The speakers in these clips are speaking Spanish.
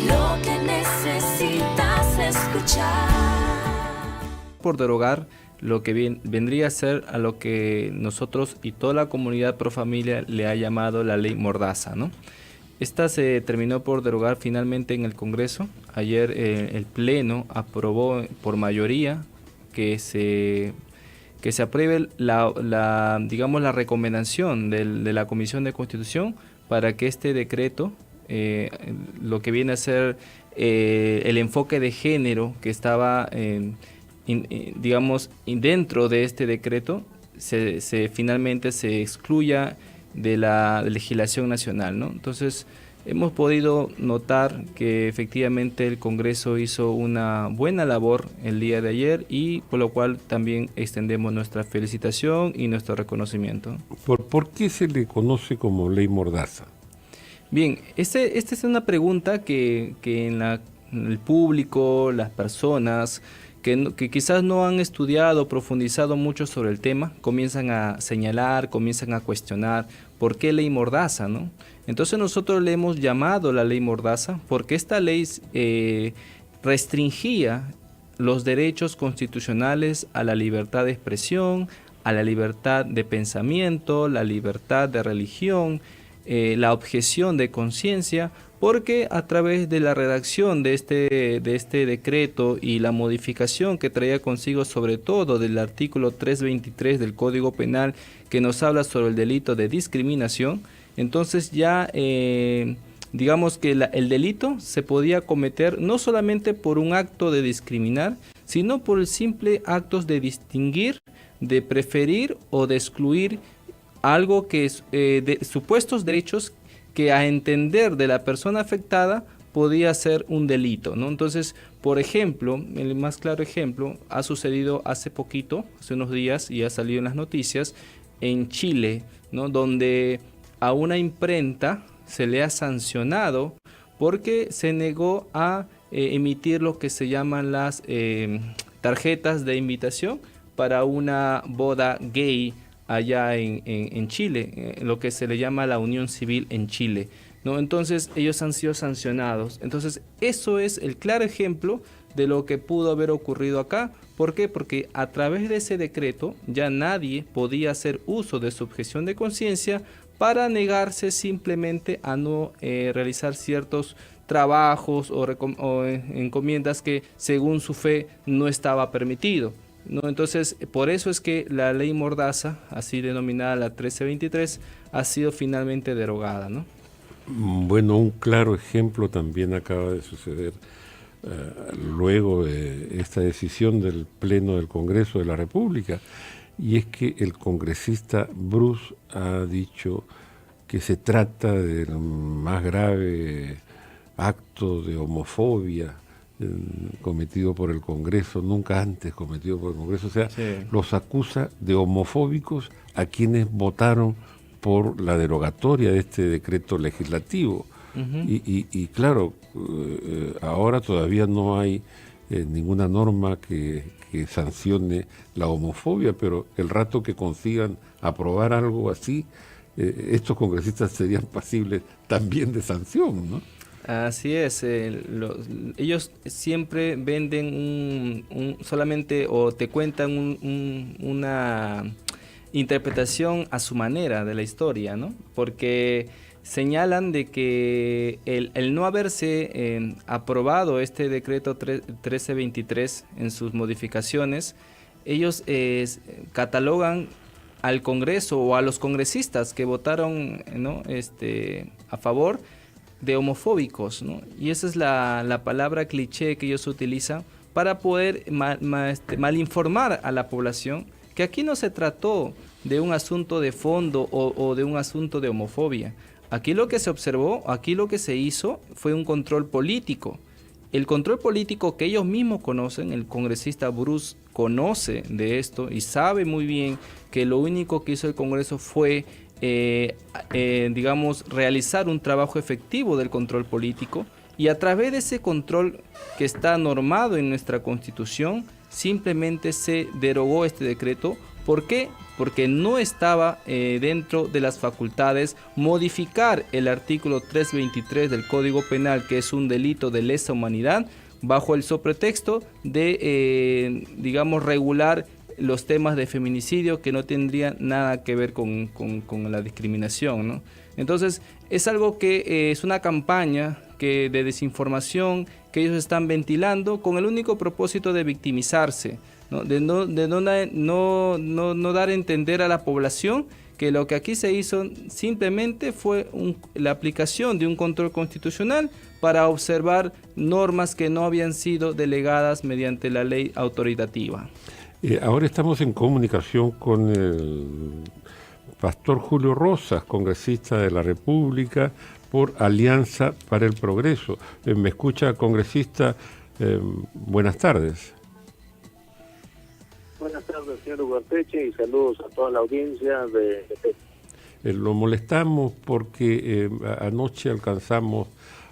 lo que necesitas escuchar. Por derogar lo que vendría a ser a lo que nosotros y toda la comunidad pro familia le ha llamado la ley Mordaza, ¿no? Esta se terminó por derogar finalmente en el Congreso. Ayer el Pleno aprobó por mayoría que se apruebe digamos, la recomendación de la Comisión de Constitución para que este decreto, lo que viene a ser el enfoque de género que estaba, digamos, dentro de este decreto, finalmente se excluya de la legislación nacional, ¿no? Entonces, hemos podido notar que efectivamente el Congreso hizo una buena labor el día de ayer y por lo cual también extendemos nuestra felicitación y nuestro reconocimiento. ¿Por qué se le conoce como ley Mordaza? Bien, esta es una pregunta que en el público, las personas que quizás no han estudiado, profundizado mucho sobre el tema, comienzan a señalar, comienzan a cuestionar por qué ley Mordaza, ¿no? Entonces nosotros le hemos llamado la ley Mordaza porque esta ley restringía los derechos constitucionales a la libertad de expresión, a la libertad de pensamiento, la libertad de religión, la objeción de conciencia, porque a través de la redacción de este decreto y la modificación que traía consigo sobre todo del artículo 323 del Código Penal que nos habla sobre el delito de discriminación, entonces ya digamos que el delito se podía cometer no solamente por un acto de discriminar, sino por el simple acto de distinguir, de preferir o de excluir algo que es de supuestos derechos que a entender de la persona afectada podía ser un delito, ¿no? Entonces, por ejemplo, el más claro ejemplo ha sucedido hace poquito, hace unos días, y ha salido en las noticias, en Chile, ¿no? Donde a una imprenta se le ha sancionado porque se negó a emitir lo que se llaman las tarjetas de invitación para una boda gay allá en Chile, lo que se le llama la unión civil en Chile, ¿no? Entonces ellos han sido sancionados. Entonces eso es el claro ejemplo de lo que pudo haber ocurrido acá. ¿Por qué? Porque a través de ese decreto ya nadie podía hacer uso de su objeción de conciencia para negarse simplemente a no realizar ciertos trabajos o encomiendas que según su fe no estaba permitido, ¿no? Entonces, por eso es que la ley Mordaza, así denominada la 1323, ha sido finalmente derogada, ¿no? Bueno, un claro ejemplo también acaba de suceder luego de esta decisión del Pleno del Congreso de la República, y es que el congresista Bruce ha dicho que se trata del más grave acto de homofobia cometido por el Congreso, nunca antes cometido por el Congreso. O sea, sí, los acusa de homofóbicos a quienes votaron por la derogatoria de este decreto legislativo. Y claro, ahora todavía no hay ninguna norma que sancione la homofobia, pero el rato que consigan aprobar algo así, estos congresistas serían pasibles también de sanción, ¿no? Así es, ellos siempre venden solamente o te cuentan una interpretación a su manera de la historia, ¿no? Porque señalan de que el no haberse aprobado este decreto 1323 en sus modificaciones, ellos catalogan al Congreso o a los congresistas que votaron, ¿no? A favor de homofóbicos, ¿no? Y esa es la palabra cliché que ellos utilizan para poder malinformar a la población que aquí no se trató de un asunto de fondo o de un asunto de homofobia. Aquí lo que se observó, aquí lo que se hizo fue un control político. El control político que ellos mismos conocen, el congresista Bruce conoce de esto y sabe muy bien que lo único que hizo el Congreso fue digamos, realizar un trabajo efectivo del control político, y a través de ese control que está normado en nuestra Constitución, simplemente se derogó este decreto. ¿Por qué? porque no estaba dentro de las facultades modificar el artículo 323 del Código Penal, que es un delito de lesa humanidad, bajo el sobretexto de, digamos, regular los temas de feminicidio que no tendrían nada que ver con la discriminación, ¿no? Entonces, es algo que es una campaña de desinformación que ellos están ventilando con el único propósito de victimizarse, ¿no? De no dar a entender a la población que lo que aquí se hizo simplemente fue la aplicación de un control constitucional para observar normas que no habían sido delegadas mediante la ley autoritativa. Ahora estamos en comunicación con el pastor Julio Rosas, congresista de la República por Alianza para el Progreso. ¿Me escucha, congresista? Buenas tardes. Buenas tardes, señor Ugarteche, y saludos a toda la audiencia de Lo molestamos porque anoche alcanzamos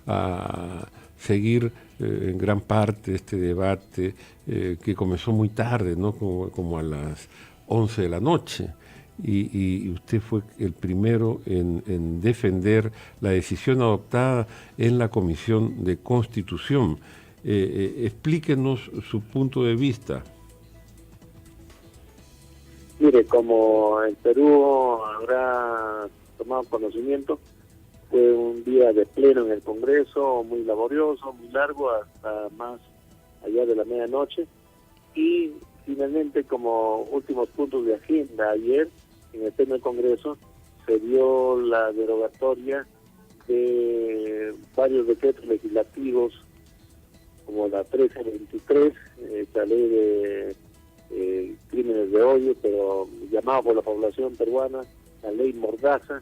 a seguir en gran parte este debate que comenzó muy tarde, ¿no? Como a las 11 de la noche. Y usted fue el primero en defender la decisión adoptada en la Comisión de Constitución. Explíquenos su punto de vista. Mire, como el Perú habrá tomado conocimiento, fue un día de pleno en el Congreso, muy laborioso, muy largo, hasta más allá de la medianoche, y finalmente, como últimos puntos de agenda, ayer en el pleno del Congreso se dio la derogatoria de varios decretos legislativos, como la 1323, esta ley de crímenes de odio, pero llamado por la población peruana la ley Mordaza,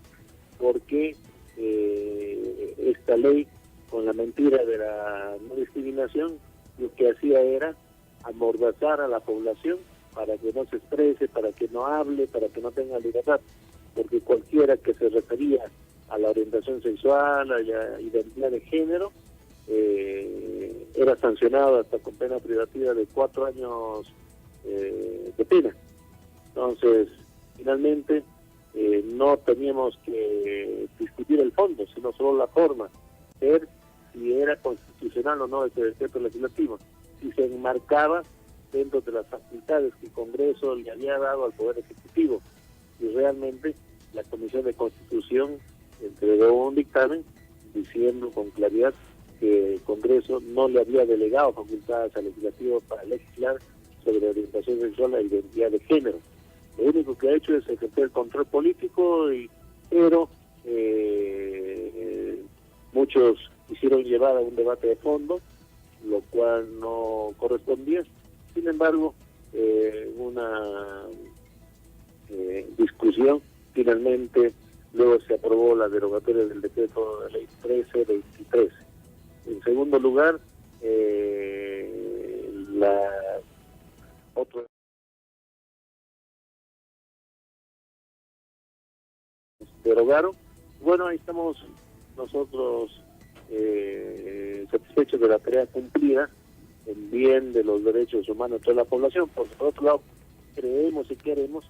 porque esta ley, con la mentira de la no discriminación, lo que hacía era amordazar a la población para que no se exprese, para que no hable, para que no tenga libertad, porque cualquiera que se refería a la orientación sexual, a la identidad de género, era sancionado hasta con pena privativa de 4 años de pena. Entonces, finalmente, no teníamos que discutir el fondo, sino solo la forma, ver si era constitucional o no ese decreto legislativo, si se enmarcaba dentro de las facultades que el Congreso le había dado al Poder Ejecutivo, y realmente la Comisión de Constitución entregó un dictamen diciendo con claridad que el Congreso no le había delegado facultades al Legislativo para legislar sobre orientación sexual e identidad de género. Lo único que ha hecho es ejercer el control político, pero muchos quisieron llevar a un debate de fondo, lo cual no correspondía. Sin embargo, una discusión, finalmente luego se aprobó la derogatoria del decreto de ley 1323. En segundo lugar, la otra derogaron. Bueno, ahí estamos nosotros satisfechos de la tarea cumplida en bien de los derechos humanos de toda la población. Por otro lado, creemos y queremos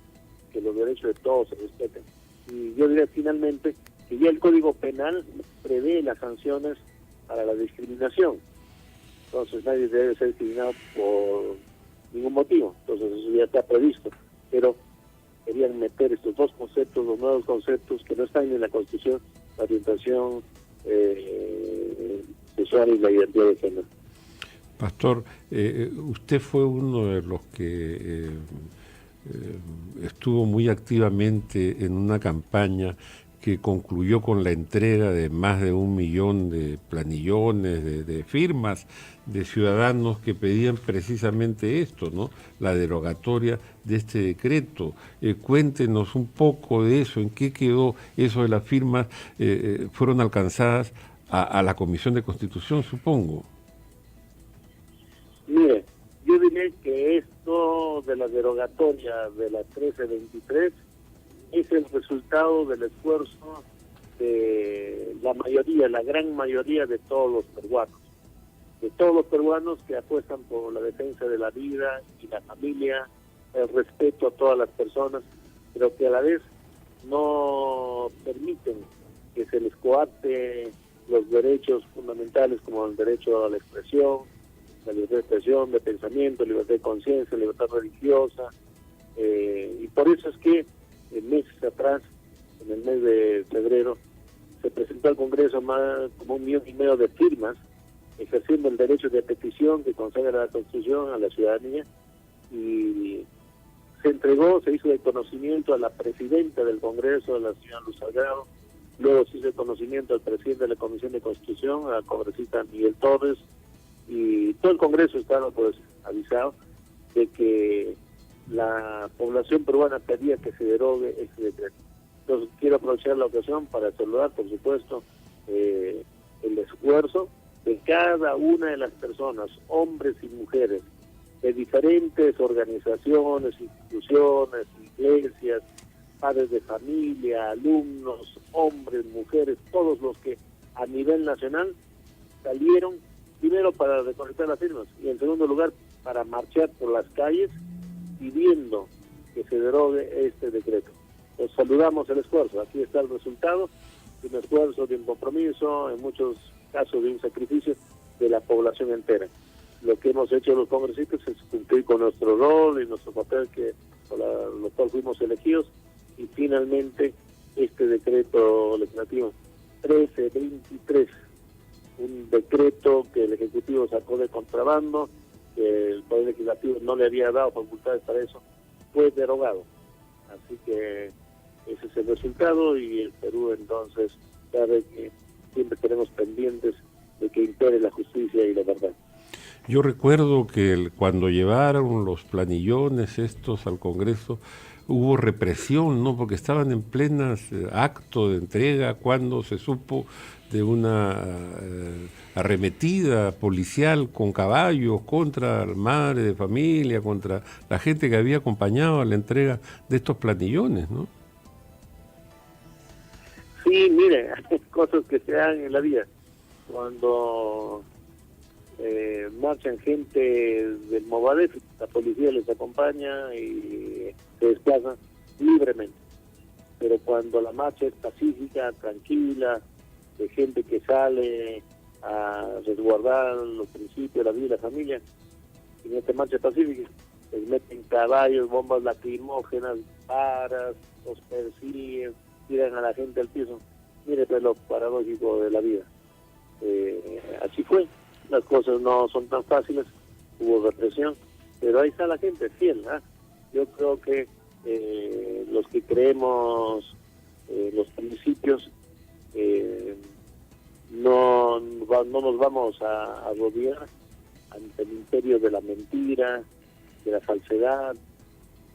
que los derechos de todos se respeten. Y yo diría finalmente que ya el Código Penal prevé las sanciones para la discriminación. Entonces nadie debe ser discriminado por ningún motivo. Entonces eso ya está previsto. Pero querían meter estos dos conceptos, los nuevos conceptos que no están en la Constitución, la orientación sexual y la identidad de género. Pastor, usted fue uno de los que estuvo muy activamente en una campaña que concluyó con la entrega de más de 1 millón de planillones, de firmas de ciudadanos que pedían precisamente esto, ¿no? La derogatoria de este decreto. Cuéntenos un poco de eso, en qué quedó eso de las firmas, fueron alcanzadas a la Comisión de Constitución, supongo. Mire, yo diría que esto de la derogatoria de la 1323 es el resultado del esfuerzo de la mayoría, la gran mayoría de todos los peruanos que apuestan por la defensa de la vida y la familia, el respeto a todas las personas, pero que a la vez no permiten que se les coarte los derechos fundamentales como el derecho a la expresión, la libertad de expresión, de pensamiento, libertad de conciencia, libertad religiosa, y por eso es que meses atrás, en el mes de febrero, se presentó al Congreso más como 1,5 millones de firmas, ejerciendo el derecho de petición que consagra la Constitución a la ciudadanía, y se entregó, se hizo de conocimiento a la presidenta del Congreso, a la señora Luz Salgado, luego se hizo de conocimiento al presidente de la Comisión de Constitución, a la congresista Miguel Torres, y todo el Congreso estaba pues avisado de que la población peruana pedía que se derogue este decreto. Entonces quiero aprovechar la ocasión para saludar, por supuesto, el esfuerzo de cada una de las personas, hombres y mujeres, de diferentes organizaciones, instituciones, iglesias, padres de familia, alumnos, hombres, mujeres, todos los que a nivel nacional salieron, primero para recolectar las firmas y en segundo lugar para marchar por las calles pidiendo que se derogue este decreto. Los saludamos el esfuerzo, aquí está el resultado de un esfuerzo, de un compromiso, en muchos casos de un sacrificio de la población entera. Lo que hemos hecho los congresistas es cumplir con nuestro rol y nuestro papel por lo cual fuimos elegidos, y finalmente este decreto legislativo 1323, un decreto que el Ejecutivo sacó de contrabando, que el Poder Legislativo no le había dado facultades para eso, fue derogado. Así que ese es el resultado, y el Perú entonces sabe que siempre tenemos pendientes de que impere la justicia y la verdad. Yo recuerdo que cuando llevaron los planillones estos al Congreso hubo represión, ¿no? Porque estaban en plenas acto de entrega cuando se supo de una arremetida policial con caballos contra la madre de familia, contra la gente que había acompañado a la entrega de estos planillones, ¿no? Sí, mire, hay cosas que se dan en la vida. Cuando marchan gente del Movadef, la policía les acompaña y se desplazan libremente. Pero cuando la marcha es pacífica, tranquila, de gente que sale a resguardar los principios, la vida y la familia, en esta marcha pacífica les meten caballos, bombas lacrimógenas, varas, los persiguen, tiran a la gente al piso. Mire, pues lo paradójico de la vida. Así fue. Las cosas no son tan fáciles, hubo represión, pero ahí está la gente fiel, ¿eh? Yo creo que los que creemos los principios no nos vamos a arrodillar ante el imperio de la mentira, de la falsedad,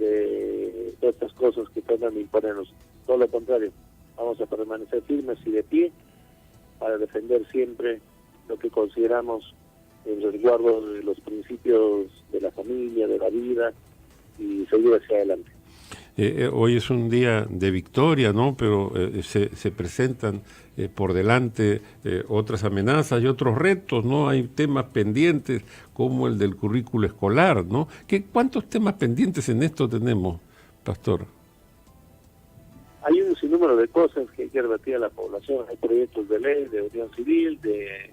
de todas estas cosas que tratan de imponernos. Todo lo contrario, vamos a permanecer firmes y de pie para defender siempre lo que consideramos el resguardo de los principios de la familia, de la vida, y seguir hacia adelante. Hoy es un día de victoria, ¿no? Pero se presentan por delante otras amenazas y otros retos, ¿no? Hay temas pendientes como el del currículo escolar, ¿no? ¿Cuántos temas pendientes en esto tenemos, Pastor? Hay un sinnúmero de cosas que hay que rebatir a la población. Hay proyectos de ley, de unión civil, de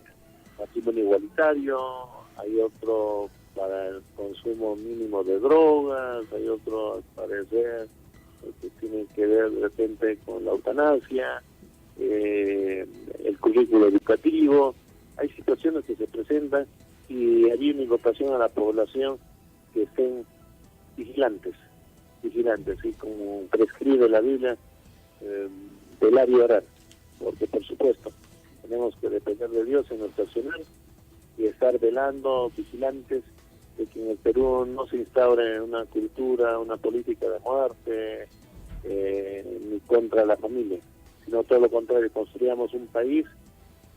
matrimonio igualitario, hay otro para el consumo mínimo de drogas, hay otro al parecer que tiene que ver de repente con la eutanasia, el currículo educativo. Hay situaciones que se presentan y hay una invitación a la población que estén vigilantes, y como prescribe la Biblia, velar y orar, porque por supuesto tenemos que depender de Dios en nuestro accionar y estar velando, vigilantes de que en el Perú no se instaure una cultura, una política de muerte, ni contra la familia, sino todo lo contrario, construyamos un país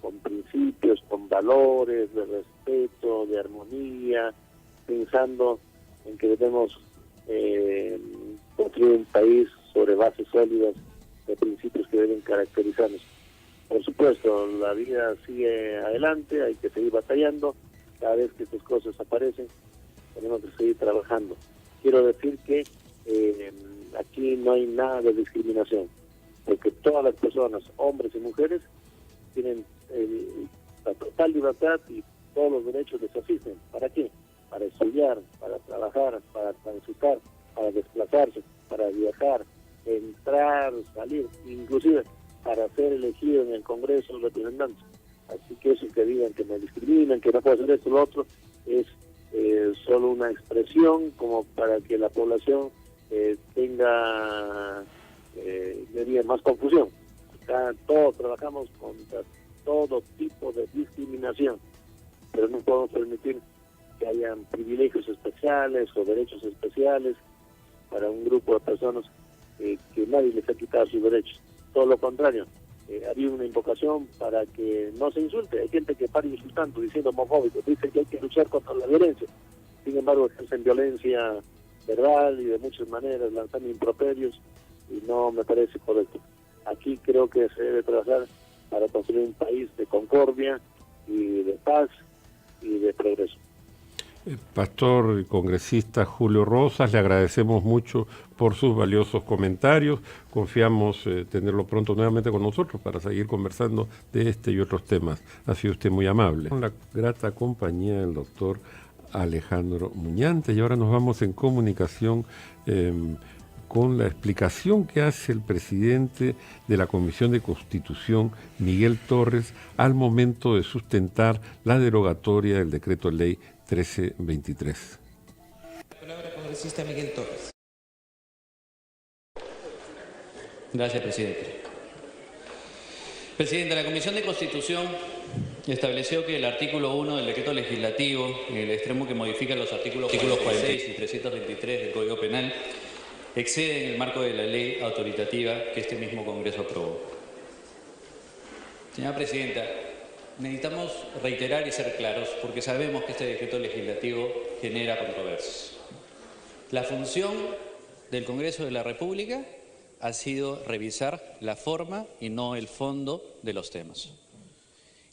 con principios, con valores de respeto, de armonía, pensando en que debemos construir un país sobre bases sólidas de principios que deben caracterizarnos. Por supuesto, la vida sigue adelante, hay que seguir batallando. Cada vez que estas cosas aparecen, tenemos que seguir trabajando. Quiero decir que aquí no hay nada de discriminación, porque todas las personas, hombres y mujeres, tienen la total libertad y todos los derechos les asisten. ¿Para qué? Para estudiar, para trabajar, para transitar, para desplazarse, para viajar, entrar, salir, inclusive para ser elegido en el Congreso de Representantes. Así que eso que digan que me discriminan, que no puedo hacer esto o lo otro, es solo una expresión como para que la población tenga más confusión. Acá todos trabajamos contra todo tipo de discriminación, pero no podemos permitir que hayan privilegios especiales o derechos especiales para un grupo de personas que nadie les ha quitado sus derechos. Todo lo contrario, había una invocación para que no se insulte. Hay gente que para insultando, diciendo homofóbicos, dicen que hay que luchar contra la violencia. Sin embargo, ejercen violencia verbal y de muchas maneras, lanzando improperios, y no me parece correcto. Aquí creo que se debe trabajar para construir un país de concordia y de paz y de progreso. Pastor y congresista Julio Rosas, le agradecemos mucho por sus valiosos comentarios. Confiamos tenerlo pronto nuevamente con nosotros para seguir conversando de este y otros temas. Ha sido usted muy amable. Con la grata compañía del doctor Alejandro Muñante, y ahora nos vamos en comunicación con la explicación que hace el presidente de la Comisión de Constitución, Miguel Torres, al momento de sustentar la derogatoria del decreto ley 1323. La palabra congresista Miguel Torres. Gracias, presidente. Presidente, la Comisión de Constitución estableció que el artículo 1 del decreto legislativo, en el extremo que modifica los artículos 46 y 323 del Código Penal, excede en el marco de la ley autoritativa que este mismo Congreso aprobó. Señora Presidenta, necesitamos reiterar y ser claros porque sabemos que este decreto legislativo genera controversias. La función del Congreso de la República ha sido revisar la forma y no el fondo de los temas.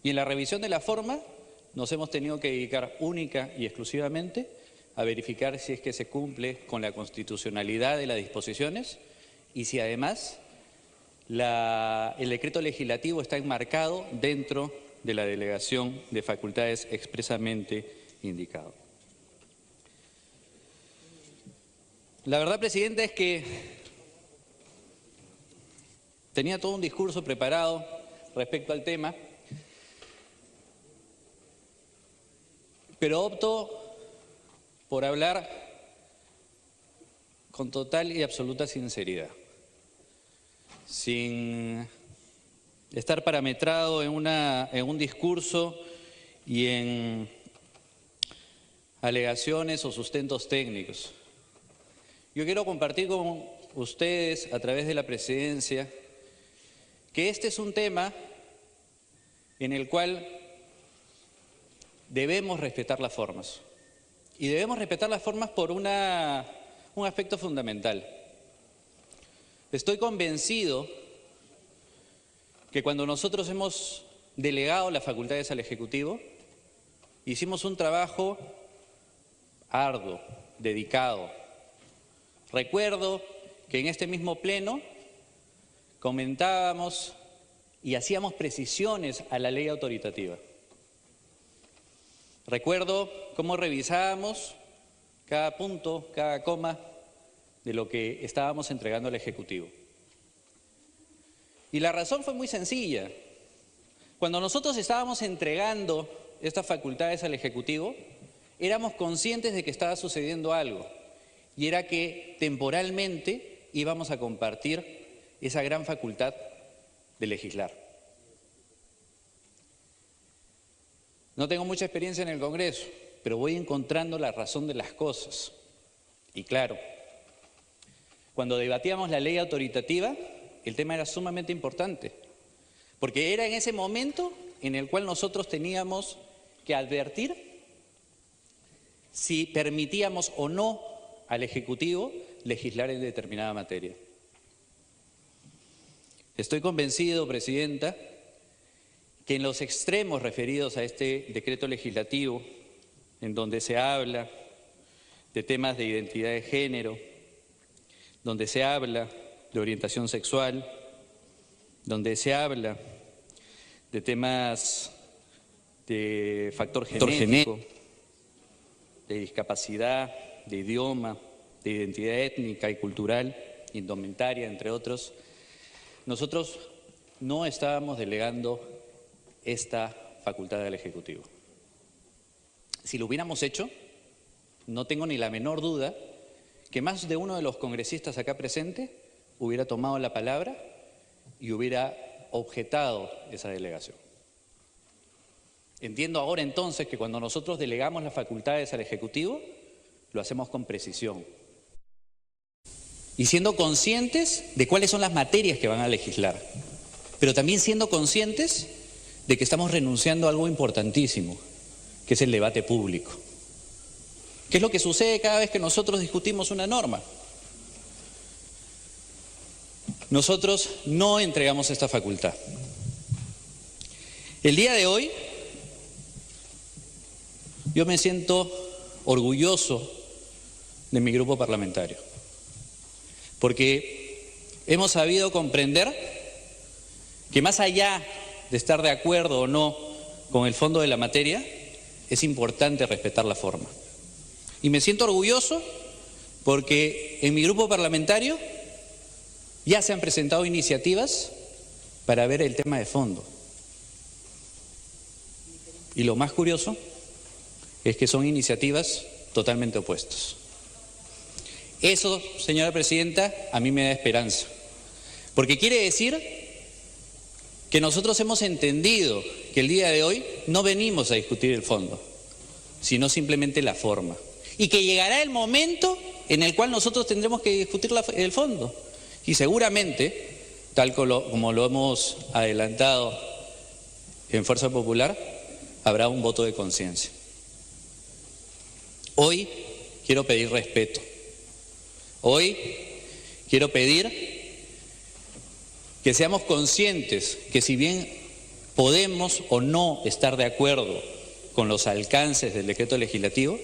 Y en la revisión de la forma nos hemos tenido que dedicar única y exclusivamente a verificar si es que se cumple con la constitucionalidad de las disposiciones y si además el decreto legislativo está enmarcado dentro de la delegación de facultades expresamente indicado. La verdad, Presidenta, es que tenía todo un discurso preparado respecto al tema, pero opto por hablar con total y absoluta sinceridad, sin estar parametrado en un discurso y en alegaciones o sustentos técnicos. Yo quiero compartir con ustedes, a través de la presidencia, que este es un tema en el cual debemos respetar las formas. Y debemos respetar las formas por un aspecto fundamental. Estoy convencido que cuando nosotros hemos delegado las facultades al Ejecutivo, hicimos un trabajo arduo, dedicado. Recuerdo que en este mismo pleno comentábamos y hacíamos precisiones a la ley autoritativa. Recuerdo cómo revisábamos cada punto, cada coma de lo que estábamos entregando al Ejecutivo. Y la razón fue muy sencilla. Cuando nosotros estábamos entregando estas facultades al Ejecutivo, éramos conscientes de que estaba sucediendo algo, y era que temporalmente íbamos a compartir esa gran facultad de legislar. No tengo mucha experiencia en el Congreso, pero voy encontrando la razón de las cosas. Y claro, cuando debatíamos la ley autoritativa, el tema era sumamente importante, porque era en ese momento en el cual nosotros teníamos que advertir si permitíamos o no al Ejecutivo legislar en determinada materia. Estoy convencido, Presidenta, que en los extremos referidos a este decreto legislativo, en donde se habla de temas de identidad de género, donde se habla de orientación sexual, donde se habla de temas de factor genético, de discapacidad, de idioma, de identidad étnica y cultural, indumentaria, entre otros, nosotros no estábamos delegando esta facultad al Ejecutivo. Si lo hubiéramos hecho, no tengo ni la menor duda que más de uno de los congresistas acá presentes hubiera tomado la palabra y hubiera objetado esa delegación. Entiendo ahora entonces que cuando nosotros delegamos las facultades al Ejecutivo, lo hacemos con precisión y siendo conscientes de cuáles son las materias que van a legislar, pero también siendo conscientes de que estamos renunciando a algo importantísimo, que es el debate público. ¿Qué es lo que sucede cada vez que nosotros discutimos una norma? Nosotros no entregamos esta facultad. El día de hoy, yo me siento orgulloso de mi grupo parlamentario, porque hemos sabido comprender que más allá de estar de acuerdo o no con el fondo de la materia, es importante respetar la forma. Y me siento orgulloso porque en mi grupo parlamentario ya se han presentado iniciativas para ver el tema de fondo. Y lo más curioso es que son iniciativas totalmente opuestas. Eso, señora presidenta, a mí me da esperanza, porque quiere decir que nosotros hemos entendido que el día de hoy no venimos a discutir el fondo, sino simplemente la forma, y que llegará el momento en el cual nosotros tendremos que discutir el fondo, y seguramente, tal como lo hemos adelantado en Fuerza Popular, habrá un voto de conciencia. Hoy quiero pedir respeto. Hoy quiero pedir que seamos conscientes que si bien podemos o no estar de acuerdo con los alcances del decreto legislativo,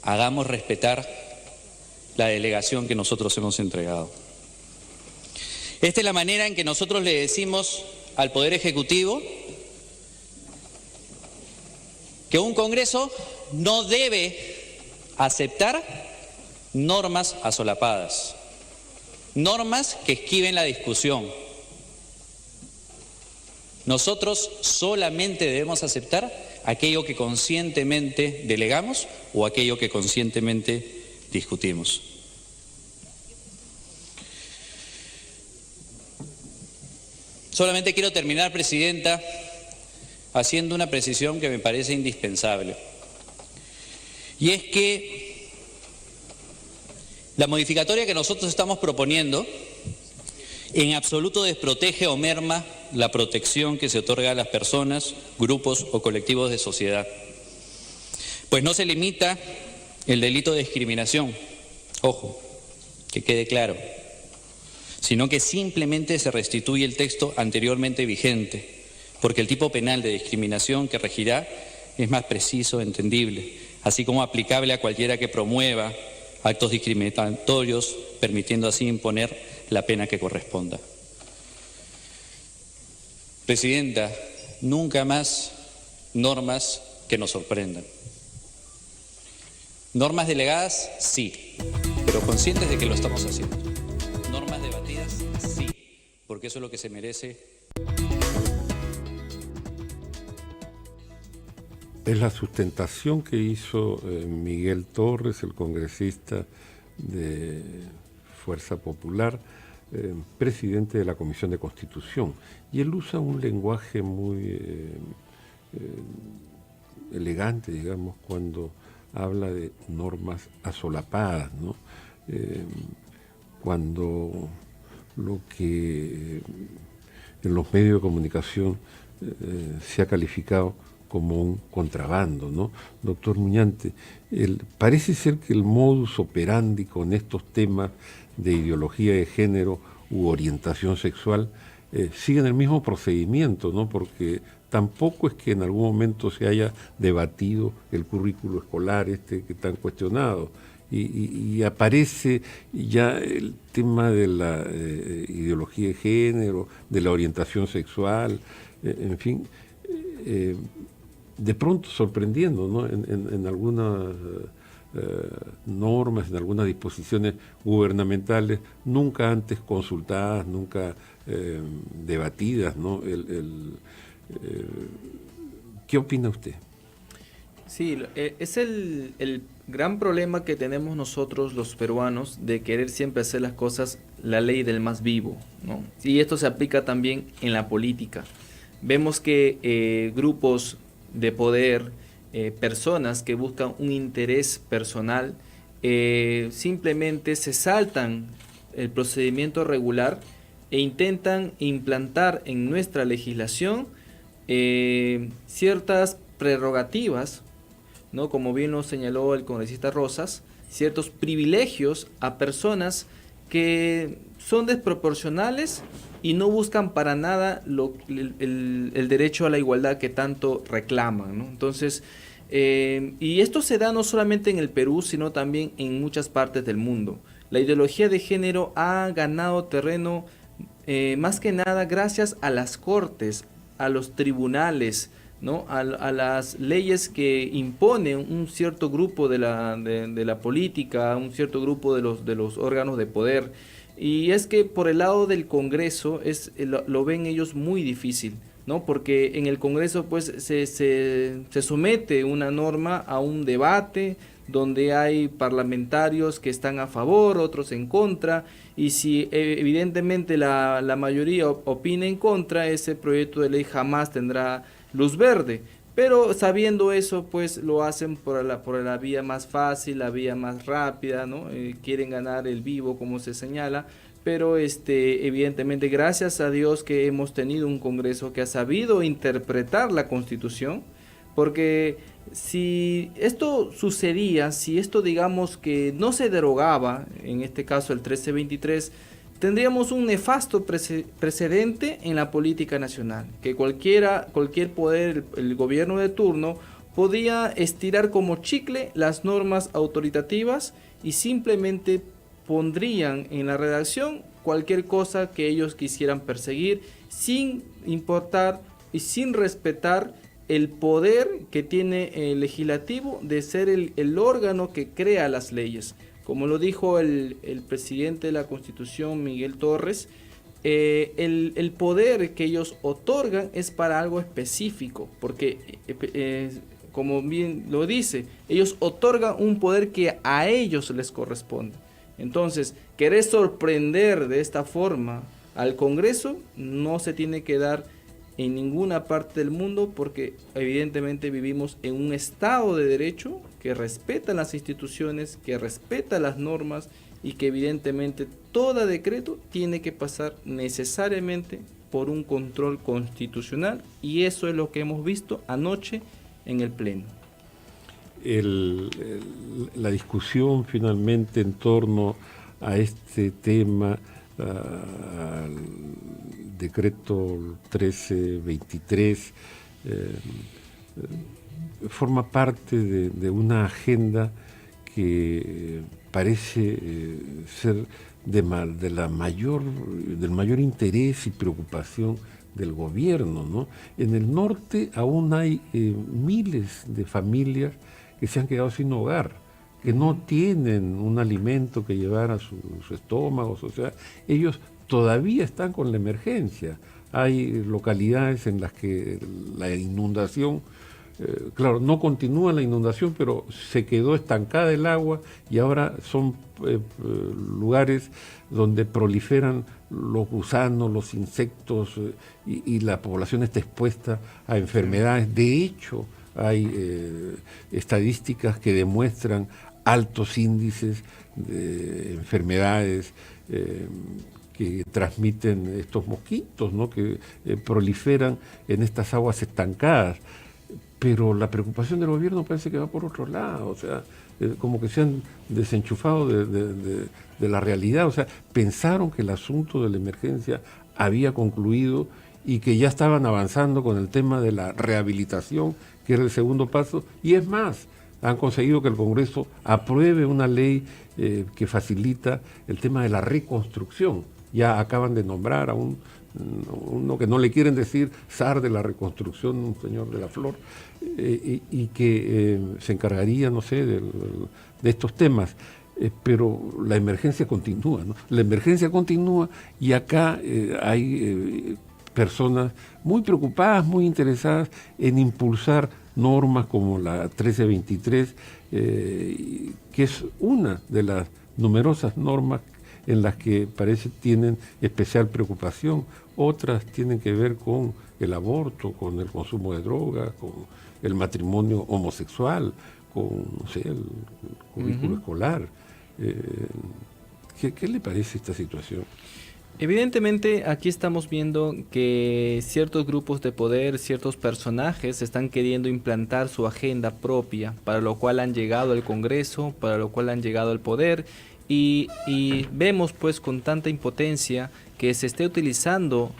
hagamos respetar la delegación que nosotros hemos entregado. Esta es la manera en que nosotros le decimos al Poder Ejecutivo que un Congreso no debe aceptar normas asolapadas, normas que esquiven la discusión. Nosotros solamente debemos aceptar aquello que conscientemente delegamos o aquello que conscientemente discutimos. Solamente quiero terminar, Presidenta, haciendo una precisión que me parece indispensable. Y es que la modificatoria que nosotros estamos proponiendo en absoluto desprotege o merma la protección que se otorga a las personas, grupos o colectivos de sociedad. Pues no se limita el delito de discriminación, ojo, que quede claro, sino que simplemente se restituye el texto anteriormente vigente, porque el tipo penal de discriminación que regirá es más preciso, entendible, así como aplicable a cualquiera que promueva actos discriminatorios, permitiendo así imponer la pena que corresponda. Presidenta, nunca más normas que nos sorprendan. Normas delegadas, sí, pero conscientes de que lo estamos haciendo. Normas debatidas, sí, porque eso es lo que se merece. Es la sustentación que hizo Miguel Torres, el congresista de Fuerza Popular, presidente de la Comisión de Constitución. Y él usa un lenguaje muy elegante, digamos, cuando habla de normas asolapadas, ¿no? Cuando lo que en los medios de comunicación se ha calificado como un contrabando, ¿no? Doctor Muñante, parece ser que el modus operandi con estos temas de ideología de género u orientación sexual siguen el mismo procedimiento, ¿no? Porque tampoco es que en algún momento se haya debatido el currículo escolar que tan cuestionado. y aparece ya el tema de la ideología de género, de la orientación sexual, en fin, de pronto sorprendiendo, ¿no? En algunas normas, en algunas disposiciones gubernamentales, nunca antes consultadas, nunca debatidas, ¿no? ¿Qué opina usted? Sí, es el gran problema que tenemos nosotros los peruanos de querer siempre hacer las cosas la ley del más vivo, ¿no? Y esto se aplica también en la política. Vemos que grupos de poder, personas que buscan un interés personal, simplemente se saltan el procedimiento regular e intentan implantar en nuestra legislación ciertas prerrogativas, ¿no? Como bien lo señaló el congresista Rosas, ciertos privilegios a personas que son desproporcionales y no buscan para nada el derecho a la igualdad que tanto reclaman, ¿no? Entonces, y esto se da no solamente en el Perú, sino también en muchas partes del mundo. La ideología de género ha ganado terreno más que nada gracias a las cortes, a los tribunales, ¿no? A las leyes que imponen un cierto grupo de la política, un cierto grupo de los órganos de poder. Y es que por el lado del Congreso lo ven ellos muy difícil, ¿no? Porque en el Congreso pues se somete una norma a un debate donde hay parlamentarios que están a favor, otros en contra, y si evidentemente la mayoría opina en contra, ese proyecto de ley jamás tendrá luz verde. Pero sabiendo eso, pues lo hacen por la vía más fácil, la vía más rápida, ¿no? Quieren ganar el vivo, como se señala, pero evidentemente gracias a Dios que hemos tenido un Congreso que ha sabido interpretar la Constitución, porque si esto sucedía, si esto digamos que no se derogaba, en este caso el 1323, tendríamos un nefasto precedente en la política nacional, que cualquier poder, el gobierno de turno, podía estirar como chicle las normas autoritativas y simplemente pondrían en la redacción cualquier cosa que ellos quisieran perseguir, sin importar y sin respetar el poder que tiene el legislativo de ser el órgano que crea las leyes. Como lo dijo el presidente de la Constitución, Miguel Torres, el poder que ellos otorgan es para algo específico, porque como bien lo dice, ellos otorgan un poder que a ellos les corresponde. Entonces, querer sorprender de esta forma al Congreso no se tiene que dar en ninguna parte del mundo, porque evidentemente vivimos en un Estado de Derecho que respeta las instituciones, que respeta las normas y que evidentemente todo decreto tiene que pasar necesariamente por un control constitucional, y eso es lo que hemos visto anoche en el Pleno. La discusión finalmente en torno a este tema, al decreto 1323, forma parte de una agenda que parece ser del mayor interés y preocupación del gobierno, ¿no? En el norte aún hay miles de familias que se han quedado sin hogar, que no tienen un alimento que llevar a sus estómagos, o sea, ellos todavía están con la emergencia. Hay localidades en las que la inundación, claro, no continúa la inundación, pero se quedó estancada el agua y ahora son lugares donde proliferan los gusanos, los insectos, y la población está expuesta a enfermedades. De hecho, hay estadísticas que demuestran altos índices de enfermedades que transmiten estos mosquitos, ¿no? Que proliferan en estas aguas estancadas. Pero la preocupación del gobierno parece que va por otro lado, o sea, como que se han desenchufado de la realidad, o sea, pensaron que el asunto de la emergencia había concluido y que ya estaban avanzando con el tema de la rehabilitación, que era el segundo paso, y es más, han conseguido que el Congreso apruebe una ley que facilita el tema de la reconstrucción. Ya acaban de nombrar a uno que no le quieren decir zar de la reconstrucción, un señor de la Flor, y que se encargaría, no sé, de estos temas. Pero la emergencia continúa, ¿no? La emergencia continúa y acá hay personas muy preocupadas, muy interesadas en impulsar normas como la 1323, que es una de las numerosas normas en las que parece tienen especial preocupación. Otras tienen que ver con el aborto, con el consumo de drogas, con el matrimonio homosexual, con, no sé, el currículo escolar. ¿Qué le parece esta situación? Evidentemente aquí estamos viendo que ciertos grupos de poder, ciertos personajes están queriendo implantar su agenda propia, para lo cual han llegado al Congreso, para lo cual han llegado al poder, y vemos pues con tanta impotencia que se esté utilizando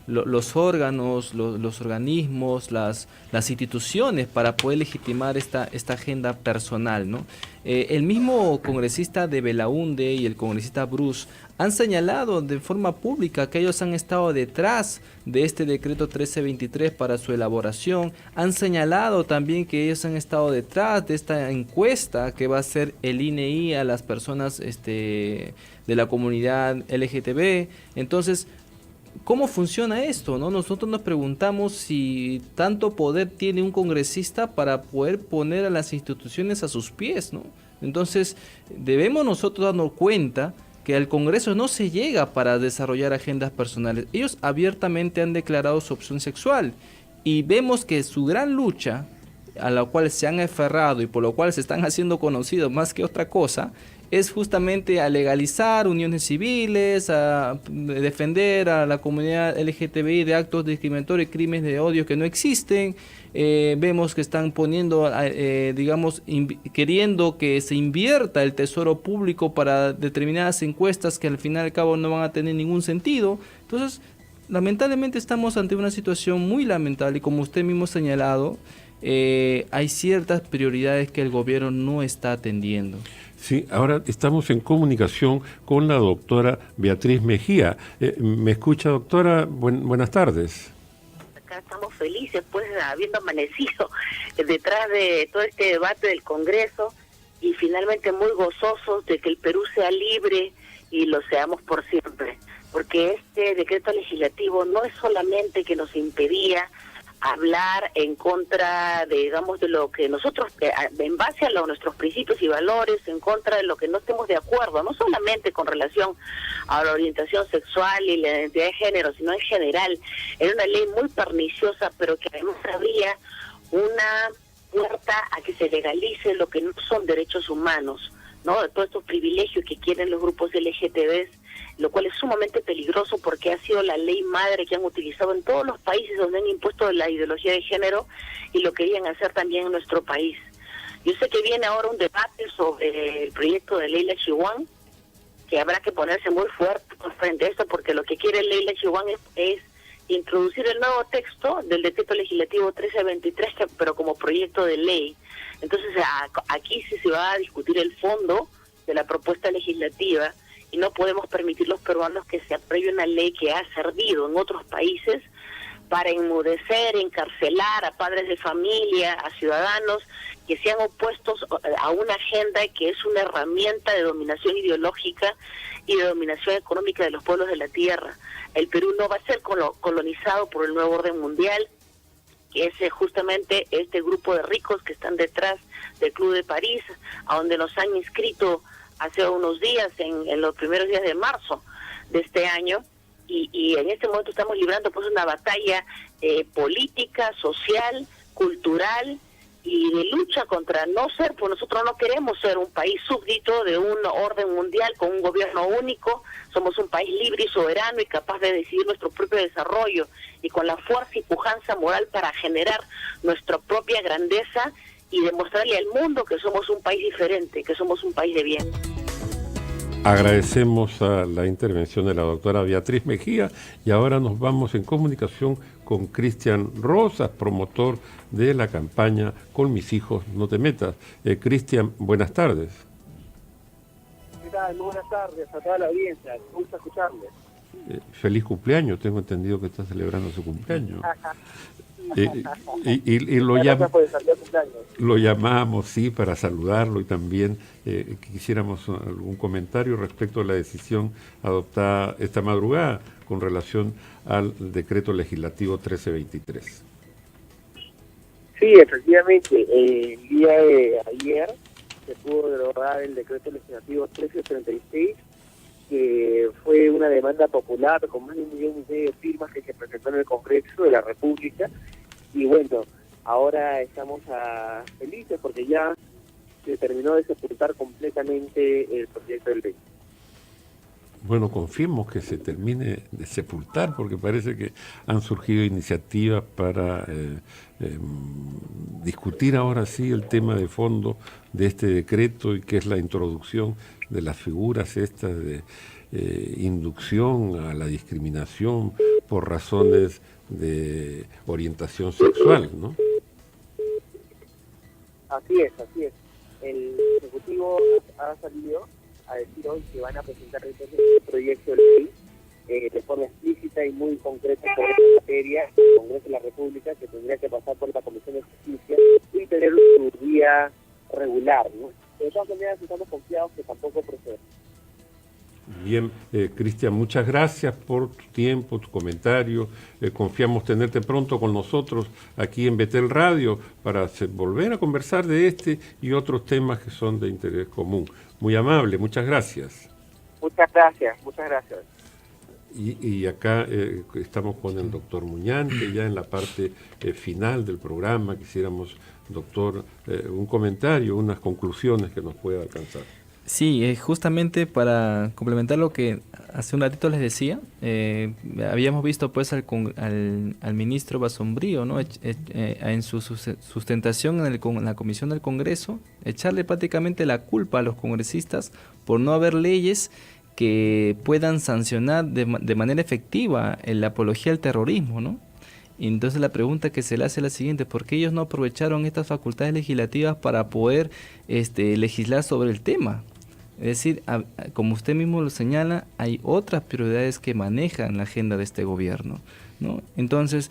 los órganos, los organismos, las instituciones para poder legitimar esta agenda personal, ¿no? El mismo congresista de Belaunde y el congresista Bruce han señalado de forma pública que ellos han estado detrás de este decreto 1323 para su elaboración. Han señalado también que ellos han estado detrás de esta encuesta que va a hacer el INEI a las personas de la comunidad LGTB. Entonces, ¿cómo funciona esto, no? Nosotros nos preguntamos si tanto poder tiene un congresista para poder poner a las instituciones a sus pies, ¿no? Entonces, debemos nosotros darnos cuenta que al Congreso no se llega para desarrollar agendas personales. Ellos abiertamente han declarado su opción sexual y vemos que su gran lucha, a la cual se han aferrado y por lo cual se están haciendo conocidos más que otra cosa, es justamente a legalizar uniones civiles, a defender a la comunidad LGTBI de actos discriminatorios y crímenes de odio que no existen. Vemos que están poniendo, queriendo que se invierta el tesoro público para determinadas encuestas que al final y al cabo no van a tener ningún sentido. Entonces, lamentablemente estamos ante una situación muy lamentable y como usted mismo ha señalado, hay ciertas prioridades que el gobierno no está atendiendo. Sí, ahora estamos en comunicación con la doctora Beatriz Mejía. ¿Me escucha, doctora? Buenas tardes. Acá estamos felices, pues, habiendo amanecido detrás de todo este debate del Congreso y finalmente muy gozosos de que el Perú sea libre y lo seamos por siempre. Porque este decreto legislativo no es solamente que nos impedía hablar en contra de, digamos, de lo que nosotros, en base a nuestros principios y valores, en contra de lo que no estemos de acuerdo, no solamente con relación a la orientación sexual y la identidad de género, sino en general. Era una ley muy perniciosa, pero que además abría una puerta a que se legalice lo que no son derechos humanos, ¿no? De todos estos privilegios que quieren los grupos LGTB, lo cual es sumamente peligroso porque ha sido la ley madre que han utilizado en todos los países donde han impuesto la ideología de género y lo querían hacer también en nuestro país. Yo sé que viene ahora un debate sobre el proyecto de Leila Chihuán, que habrá que ponerse muy fuerte frente a esto porque lo que quiere Leila Chihuán es introducir el nuevo texto del decreto legislativo 1323, pero como proyecto de ley. Entonces aquí sí se va a discutir el fondo de la propuesta legislativa y no podemos permitir los peruanos que se apruebe una ley que ha servido en otros países para enmudecer, encarcelar a padres de familia, a ciudadanos que se han opuestos a una agenda que es una herramienta de dominación ideológica y de dominación económica de los pueblos de la tierra. El Perú no va a ser colonizado por el nuevo orden mundial, que es justamente este grupo de ricos que están detrás del Club de París, a donde nos han inscrito hace unos días, en los primeros días de marzo de este año, y en este momento estamos librando pues una batalla política, social, cultural y de lucha contra no ser, pues nosotros no queremos ser un país súbdito de un orden mundial con un gobierno único. Somos un país libre y soberano y capaz de decidir nuestro propio desarrollo y con la fuerza y pujanza moral para generar nuestra propia grandeza y demostrarle al mundo que somos un país diferente, que somos un país de bien. Agradecemos a la intervención de la doctora Beatriz Mejía y ahora nos vamos en comunicación con con Cristian Rosas, promotor de la campaña Con mis hijos no te metas. Cristian, buenas tardes. ¿Qué tal? Muy buenas tardes a toda la audiencia. Me gusta escucharles. Feliz cumpleaños, tengo entendido que está celebrando su cumpleaños. Y lo llamamos, sí, para saludarlo, y también quisiéramos algún comentario respecto a la decisión adoptada esta madrugada con relación al decreto legislativo 1323. Sí, efectivamente, el día de ayer se pudo derogar el decreto legislativo 1336, que fue una demanda popular con más de 1,5 millones de firmas que se presentó en el Congreso de la República. Y bueno, ahora estamos felices porque ya se terminó de sepultar completamente el proyecto del ley. Bueno, confiemos que se termine de sepultar, porque parece que han surgido iniciativas para discutir ahora sí el tema de fondo de este decreto, y que es la introducción de las figuras estas de inducción a la discriminación por razones de orientación sexual, ¿no? Así es. El Ejecutivo ha salido a decir hoy que van a presentar entonces un proyecto de ley de forma explícita y muy concreta sobre esta materia en el Congreso de la República, que tendría que pasar por la Comisión de Justicia y tener su vía regular, ¿no? De todas maneras, estamos confiados que tampoco procede. Bien, Cristian, muchas gracias por tu tiempo, tu comentario. Confiamos tenerte pronto con nosotros aquí en Betel Radio para volver a conversar de este y otros temas que son de interés común. Muy amable, muchas gracias. Muchas gracias. Y acá estamos con el doctor Muñán, que ya en la parte final del programa quisiéramos, doctor, un comentario, unas conclusiones que nos pueda alcanzar. Sí, justamente para complementar lo que hace un ratito les decía, habíamos visto pues al ministro Basombrío, ¿no? En su sustentación en la Comisión del Congreso, echarle prácticamente la culpa a los congresistas por no haber leyes que puedan sancionar de manera efectiva la apología al terrorismo, ¿no? Y entonces la pregunta que se le hace es la siguiente: ¿por qué ellos no aprovecharon estas facultades legislativas para poder legislar sobre el tema? Es decir, como usted mismo lo señala, hay otras prioridades que manejan la agenda de este gobierno, ¿no? Entonces,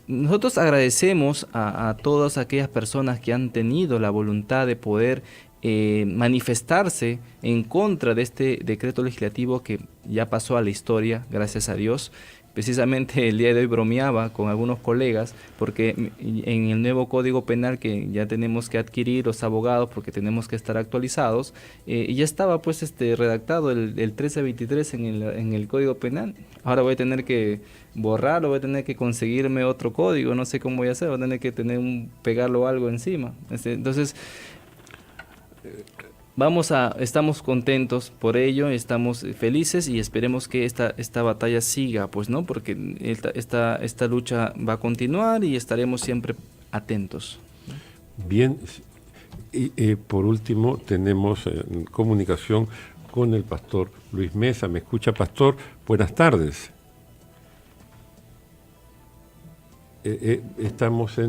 nosotros agradecemos a todas aquellas personas que han tenido la voluntad de poder manifestarse en contra de este decreto legislativo que ya pasó a la historia, gracias a Dios. Precisamente el día de hoy bromeaba con algunos colegas porque en el nuevo Código Penal que ya tenemos que adquirir los abogados porque tenemos que estar actualizados, ya estaba pues redactado el 1323 en el Código Penal. Ahora voy a tener que borrarlo, voy a tener que conseguirme otro código, no sé cómo voy a hacer, voy a tener que pegarlo algo encima. Entonces, estamos contentos por ello, estamos felices y esperemos que esta batalla siga, pues, ¿no? Porque esta lucha va a continuar y estaremos siempre atentos. Bien, y por último tenemos comunicación con el pastor Luis Mesa. ¿Me escucha, pastor? Buenas tardes. Estamos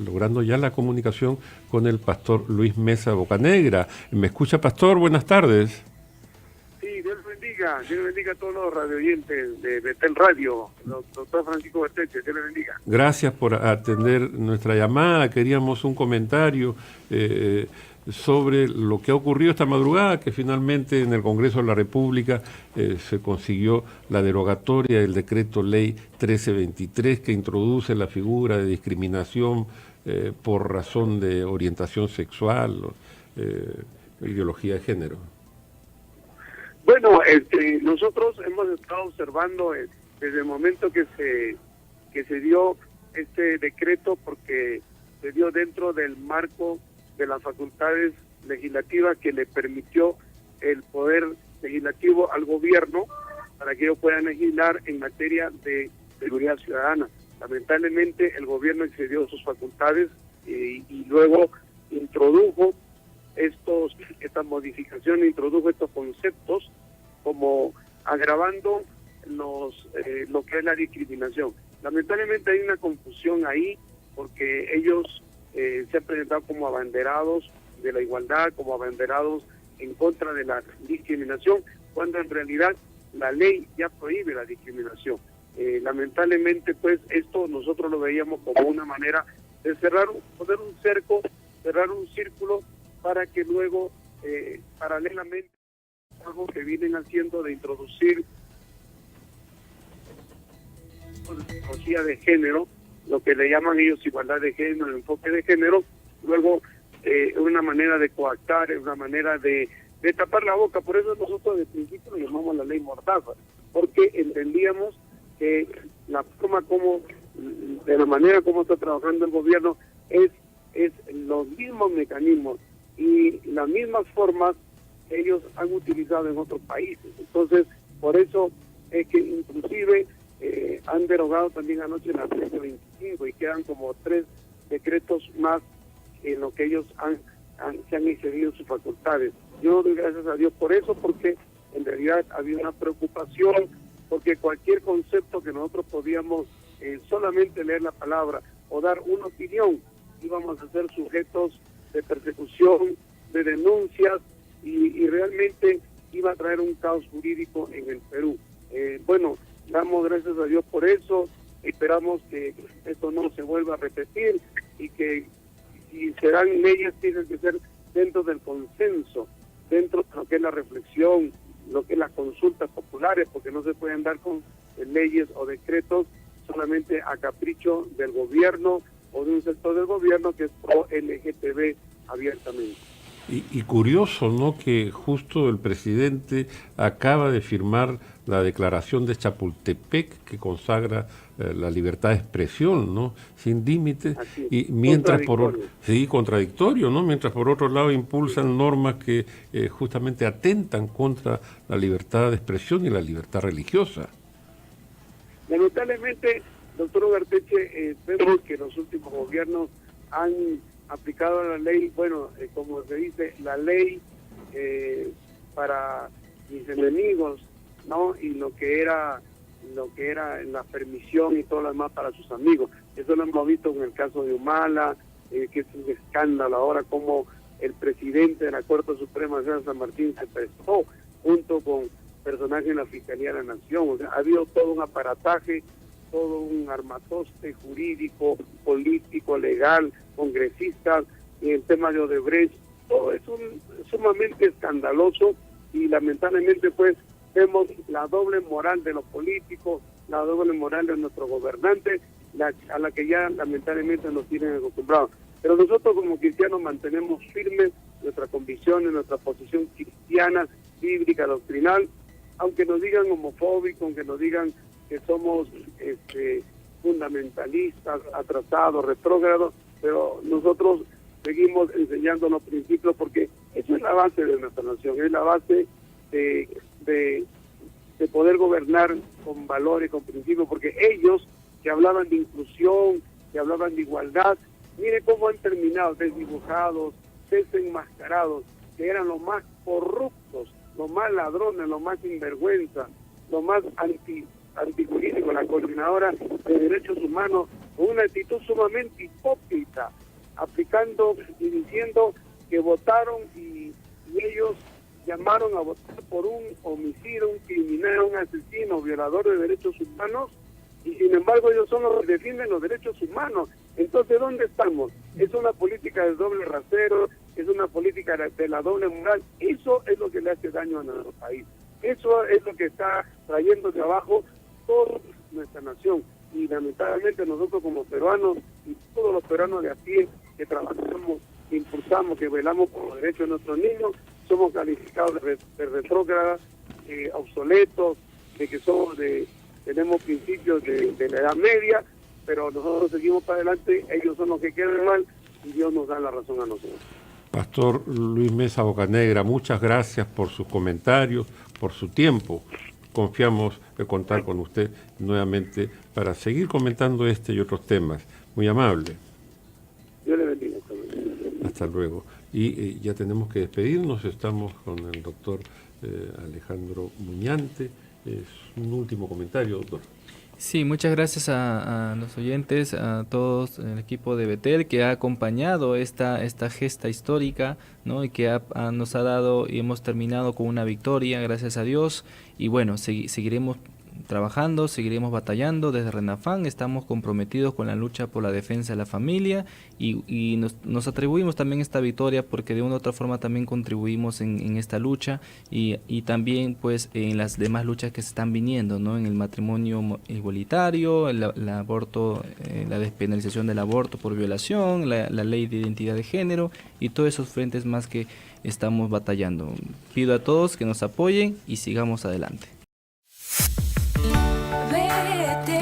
logrando ya la comunicación con el pastor Luis Mesa Bocanegra. ¿Me escucha, pastor? Buenas tardes. Sí, Dios bendiga a todos los radioyentes de Betel Radio, doctor Francisco Berteche, Dios le bendiga. Gracias por atender nuestra llamada. Queríamos un comentario sobre lo que ha ocurrido esta madrugada, que finalmente en el Congreso de la República se consiguió la derogatoria del decreto ley 1323, que introduce la figura de discriminación por razón de orientación sexual o ideología de género. Bueno, nosotros hemos estado observando desde el momento que se dio este decreto, porque se dio dentro del marco de las facultades legislativas que le permitió el poder legislativo al gobierno para que ellos puedan legislar en materia de seguridad ciudadana. Lamentablemente el gobierno excedió sus facultades y luego introdujo estas modificaciones, introdujo estos conceptos como agravando lo que es la discriminación. Lamentablemente hay una confusión ahí, porque ellos se han presentado como abanderados de la igualdad, como abanderados en contra de la discriminación, cuando en realidad la ley ya prohíbe la discriminación. Lamentablemente, pues, esto nosotros lo veíamos como una manera de poner un cerco, cerrar un círculo, para que luego, paralelamente, algo que vienen haciendo de introducir ideología de género, lo que le llaman ellos igualdad de género, enfoque de género, luego una manera de coactar, una manera de tapar la boca. Por eso nosotros de principio lo llamamos la ley mordaza, porque entendíamos que la forma como, de la manera como está trabajando el gobierno, es los mismos mecanismos y las mismas formas que ellos han utilizado en otros países. Entonces, por eso es que inclusive han derogado también anoche la 1325 y quedan como 3 decretos más en lo que ellos se han excedido sus facultades. Yo doy gracias a Dios por eso, porque en realidad había una preocupación, porque cualquier concepto que nosotros podíamos solamente leer la palabra o dar una opinión, íbamos a ser sujetos de persecución, de denuncias, y realmente iba a traer un caos jurídico en el Perú. Bueno, damos gracias a Dios por eso, esperamos que esto no se vuelva a repetir, y que si se dan leyes tienen que ser dentro del consenso, dentro de lo que es la reflexión, lo que es las consultas populares, porque no se pueden dar con leyes o decretos solamente a capricho del gobierno o de un sector del gobierno que es pro LGTB abiertamente. Y curioso, ¿no?, que justo el presidente acaba de firmar la declaración de Chapultepec, que consagra la libertad de expresión, ¿no?, sin límites, y mientras contradictorio, ¿no?, mientras por otro lado impulsan normas que justamente atentan contra la libertad de expresión y la libertad religiosa. Lamentablemente, doctor Ugarteche, vemos que los últimos gobiernos han aplicado la ley, bueno, como se dice, la ley para mis enemigos, ¿no? Y lo que era la permisión y todo lo demás para sus amigos. Eso lo hemos visto en el caso de Humala, que es un escándalo ahora como el presidente de la Corte Suprema de San Martín se prestó junto con personajes de la Fiscalía de la Nación. O sea, ha habido todo un aparataje, todo un armatoste jurídico, político, legal, congresistas, y el tema de Odebrecht. Todo es sumamente escandaloso, y lamentablemente pues vemos la doble moral de los políticos, la doble moral de nuestros gobernantes, a la que ya lamentablemente nos tienen acostumbrados. Pero nosotros como cristianos mantenemos firmes nuestras convicciones, nuestra posición cristiana, bíblica, doctrinal, aunque nos digan homofóbicos, aunque nos digan que somos fundamentalistas, atrasados, retrógrados, pero nosotros seguimos enseñando los principios, porque eso es la base de nuestra nación, es la base de poder gobernar con valores, con principios, porque ellos que hablaban de inclusión, que hablaban de igualdad, mire cómo han terminado, desdibujados, desenmascarados, que eran los más corruptos, los más ladrones, los más sinvergüenza, los más antijurídicos, la coordinadora de derechos humanos, con una actitud sumamente hipócrita, aplicando y diciendo que votaron y ellos llamaron a votar por un homicida, un criminal, un asesino, violador de derechos humanos, y sin embargo ellos son los que defienden los derechos humanos. Entonces, ¿dónde estamos? Es una política de doble rasero, es una política de la doble moral. Eso es lo que le hace daño a nuestro país. Eso es lo que está trayendo de abajo toda nuestra nación. Y lamentablemente nosotros como peruanos, y todos los peruanos de a pie que trabajamos, que impulsamos, que velamos por los derechos de nuestros niños, somos calificados de retrógradas, obsoletos, de que tenemos principios de la Edad Media, pero nosotros seguimos para adelante, ellos son los que quedan mal y Dios nos da la razón a nosotros. Pastor Luis Mesa Bocanegra, muchas gracias por sus comentarios, por su tiempo. Confiamos en contar con usted nuevamente para seguir comentando este y otros temas. Muy amable. Dios le bendiga. Hasta luego. Y ya tenemos que despedirnos. Estamos con el doctor Alejandro Muñante. Es un último comentario, doctor. Sí, muchas gracias a los oyentes, a todos el equipo de Betel que ha acompañado esta gesta histórica, ¿no? Y que nos ha dado y hemos terminado con una victoria, gracias a Dios. Y bueno, seguiremos trabajando, seguiremos batallando desde RENAFAN, estamos comprometidos con la lucha por la defensa de la familia y nos atribuimos también esta victoria porque de una u otra forma también contribuimos en esta lucha y también pues en las demás luchas que se están viniendo, ¿no? En el matrimonio igualitario, el aborto, la despenalización del aborto por violación, la ley de identidad de género y todos esos frentes más que estamos batallando. Pido a todos que nos apoyen y sigamos adelante. Vete,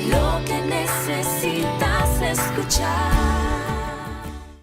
lo que necesitas escuchar.